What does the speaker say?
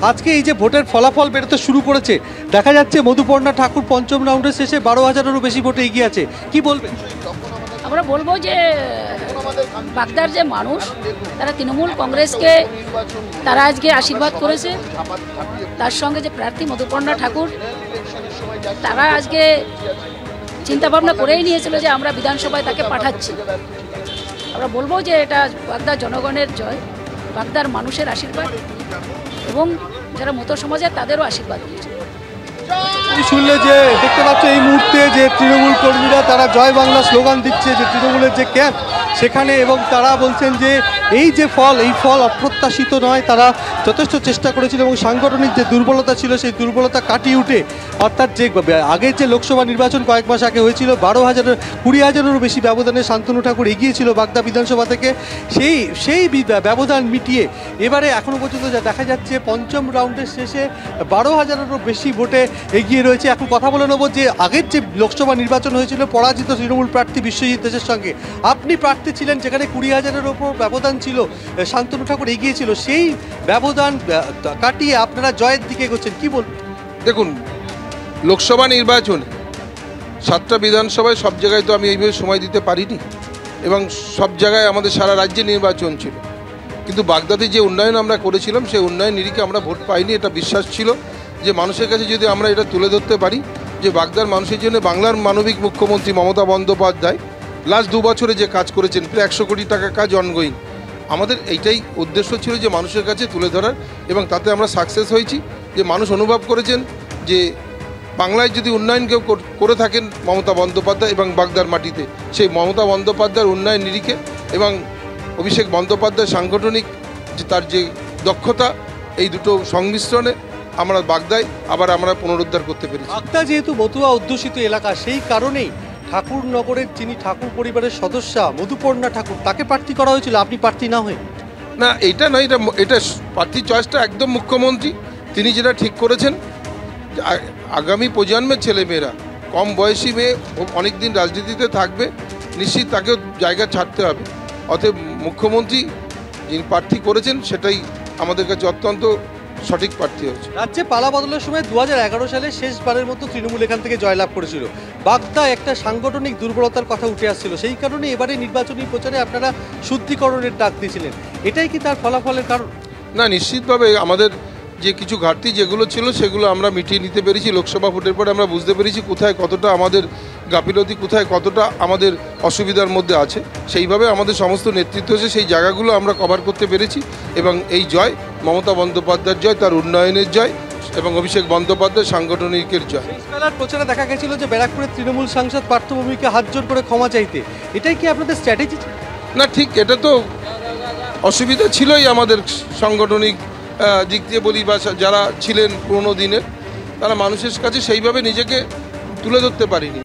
আজকে এই যে ভোটের ফলাফল বেরোতে শুরু করেছে, দেখা যাচ্ছে মধুপর্ণা ঠাকুর পঞ্চম রাউন্ডের শেষে 12,000-এরও বেশি ভোটে এগিয়ে আছে, কি বলবেন? আমরা বলবো যে বাগদার যে মানুষ তারা তৃণমূল কংগ্রেসকে তারা আজকে আশীর্বাদ করেছে। তার সঙ্গে যে প্রার্থী মধুপর্ণা ঠাকুর তারা আজকে চিন্তা ভাবনা করেই নিয়েছিল যে আমরা বিধানসভায় তাকে পাঠাচ্ছি। আমরা বলবো যে এটা বাগদার জনগণের জয়, বাগদার মানুষের আশীর্বাদ এবং যারা মতো সমাজের তাদেরও আশীর্বাদ দিয়েছে। শুনলে যে দেখতে পাচ্ছ এই মুহূর্তে যে তৃণমূল কর্মীরা তারা জয় বাংলা স্লোগান দিচ্ছে, যে তৃণমূলের যে ক্যাম্প সেখানে, এবং তারা বলছেন যে এই যে ফল, এই ফল অপ্রত্যাশিত নয়। তারা যথেষ্ট চেষ্টা করেছিল এবং সাংগঠনিক যে দুর্বলতা ছিল সেই দুর্বলতা কাটিয়ে উঠে, অর্থাৎ যে আগের যে লোকসভা নির্বাচন কয়েক মাস আগে হয়েছিল 20,000-এরও বেশি ব্যবধানে শান্তনু ঠাকুর এগিয়েছিল বাগদা বিধানসভা থেকে, সেই ব্যবধান মিটিয়ে এবারে এখনও পর্যন্ত যা দেখা যাচ্ছে পঞ্চম রাউন্ডের শেষে 12,000-এরও বেশি ভোটে এগিয়ে রয়েছে। এখন কথা বলে নেব যে আগের যে লোকসভা নির্বাচন হয়েছিল পরাজিত তৃণমূল প্রার্থী বিশ্বজিৎ দেশের সঙ্গে, আপনি প্রার্থী ছিলেন, যেখানে 20,000-এর ওপর ব্যবধান ছিল, শান্তনু ঠাকুর এগিয়েছিল, সেই ব্যবধান কাটিয়ে আপনারা জয়ের দিকে এগোচ্ছেন, কি বলবেন? দেখুন, লোকসভা নির্বাচন 7টা বিধানসভায় সব জায়গায় তো আমি এইভাবে সময় দিতে পারিনি, এবং সব জায়গায় আমাদের সারা রাজ্যে নির্বাচন ছিল, কিন্তু বাগদাতে যে উন্নয়ন আমরা করেছিলাম সেই উন্নয়ন নিরিখে আমরা ভোট পাইনি। এটা বিশ্বাস ছিল যে মানুষের কাছে যদি আমরা এটা তুলে ধরতে পারি যে বাগদার মানুষের জন্য বাংলার মানবিক মুখ্যমন্ত্রী মমতা বন্দ্যোপাধ্যায় লাস্ট 2 বছরে যে কাজ করেছেন, প্রায় 100 কোটি টাকা কাজ অনগোয়িং, আমাদের এইটাই উদ্দেশ্য ছিল যে মানুষের কাছে তুলে ধরার, এবং তাতে আমরা সাকসেস হয়েছি। যে মানুষ অনুভব করেছেন যে বাংলায় যদি উন্নয়ন কেউ করে থাকেন মমতা বন্দ্যোপাধ্যায় এবং বাগদার মাটিতে, সেই মমতা বন্দ্যোপাধ্যায়ের উন্নয়ন নিরিখে এবং অভিষেক বন্দ্যোপাধ্যায় সাংগঠনিক যে তার যে দক্ষতা, এই দুটো সংমিশ্রণে আমরা বাগদায় আবার আমরা পুনরুদ্ধার করতে পেরেছি। বাগদা যেহেতু মতুয়া অধ্যুষিত এলাকা, সেই কারণেই ঠাকুরনগরের যিনি ঠাকুর পরিবারের সদস্যা মধুপর্ণা ঠাকুর, তাকে প্রার্থী করা হয়েছিল, আপনি প্রার্থী না হয়ে? না, এইটা নয়, এটা প্রার্থী চয়েসটা একদম মুখ্যমন্ত্রী তিনি যেটা ঠিক করেছেন। আগামী প্রজন্মের ছেলেমেয়েরা, কম বয়সী মেয়ে অনেক দিন রাজনীতিতে থাকবে, নিশ্চিত তাকে জায়গা ছাড়তে হবে। অতএব মুখ্যমন্ত্রী যিনি প্রার্থী করেছেন সেটাই আমাদের কাছে অত্যন্ত সঠিক প্রার্থী হয়েছে। রাজ্যে পালা বদলের সময় 2011 সালে শেষবারের মতো তৃণমূল এখান থেকে জয়লাভ করেছিল। বাগদা একটা সাংগঠনিক দুর্বলতার কথা উঠে আসছিল, সেই কারণে এবারে নির্বাচনী প্রচারে আপনারা শুদ্ধিকরণের ডাক দিয়েছিলেন, এটাই কি তার ফলাফলের কারণ? না, নিশ্চিতভাবে আমাদের যে কিছু ঘাটতি যেগুলো ছিল সেগুলো আমরা মিটিয়ে নিতে পেরেছি। লোকসভা ভোটের পরে আমরা বুঝতে পেরেছি কোথায় কতটা আমাদের গাফিলতি, কোথায় কতটা আমাদের অসুবিধার মধ্যে আছে। সেইভাবে আমাদের সমস্ত নেতৃত্ব এসে সেই জায়গাগুলো আমরা কভার করতে পেরেছি, এবং এই জয় মমতা বন্দ্যোপাধ্যায়ের জয়, তার উন্নয়নের জয়, এবং অভিষেক বন্দ্যোপাধ্যায় সাংগঠনিকের জয়। শেষবেলার প্রচারে দেখা গেছিল যে ব্যারাকপুরের তৃণমূল সাংসদ পার্থভূমিকে হাত জোর করে ক্ষমা চাইতে, এটাই কি আপনাদের স্ট্র্যাটেজি? না, ঠিক, এটা তো অসুবিধা ছিলই আমাদের সাংগঠনিক দিক দিয়ে বলি, বা যারা ছিলেন পুরোনো দিনের, তারা মানুষের কাছে সেইভাবে নিজেকে তুলে ধরতে পারেনি।